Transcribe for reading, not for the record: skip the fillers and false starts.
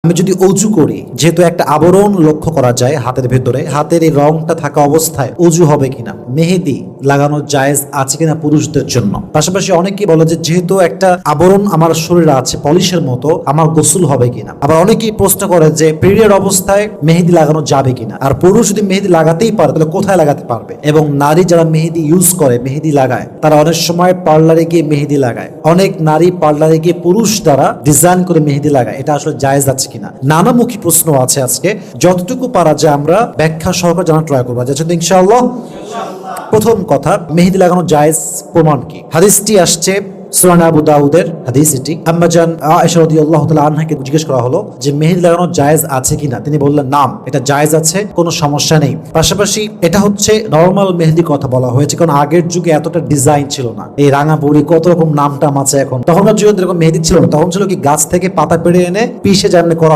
আমি যদি অজু করি, যেহেতু একটা আবরণ লক্ষ্য করা যায় হাতের ভেতরে, হাতের এই রংটা থাকা অবস্থায় অজু হবে কিনা, মেহেদি লাগানো জায়েজ আছে কিনা পুরুষদের জন্য। পাশাপাশি অনেকে বলে যে যেহেতু একটা আবরণ আমার শরীরে আছে পলিশের মতো, আমার গোসল হবে কিনা। আবার অনেকেই প্রশ্ন করে যে পিরিয়ড অবস্থায় মেহেদি লাগানো যাবে কিনা। আর পুরুষ যদি মেহেদি লাগাতেই পারে তাহলে কোথায় লাগাতে পারবে? এবং নারী যারা মেহেদি ইউজ করে, মেহেদি লাগায়, তারা অনেক সময় পার্লারে গিয়ে মেহেদি লাগায়। অনেক নারী পার্লারে গিয়ে পুরুষ দ্বারা ডিজাইন করে মেহেদি লাগায়। এটা আসলে জায়েজ আছে কিনা, নানামুখী প্রশ্ন আছে। আজকে যতটুকু পারা যায় আমরা ব্যাখ্যা সহকারে জানার ট্রাই করবো। যাচ্ছে তো ইনশাআল্লাহ। প্রথম কথা, মেহেদি লাগানো জায়েজ প্রমাণ কি? হাদিসটি আসছে সুনান আবু দাউদের হাদিস। এটি আম্মা জান আয়েশা রাদিয়াল্লাহু তাআলা আনহাকে জিজ্ঞেস করা হলো যে মেহেদি লাগানো জায়েজ আছে কিনা। তিনি বললেন নাম, এটা জায়েজ আছে, কোনো সমস্যা নেই। পাশাপাশি এটা হচ্ছে নরমাল মেহেদি কথা বলা হয়েছে, কারণ আগের যুগে এতটা ডিজাইন ছিল না। এই রাঙাপুরি কত রকম নাম টাম আছে এখন, তখনকার যুগে এরকম মেহেদি ছিল না। তখন ছিল কি গাছ থেকে পাতা পেড়ে এনে পিষে যেমন করা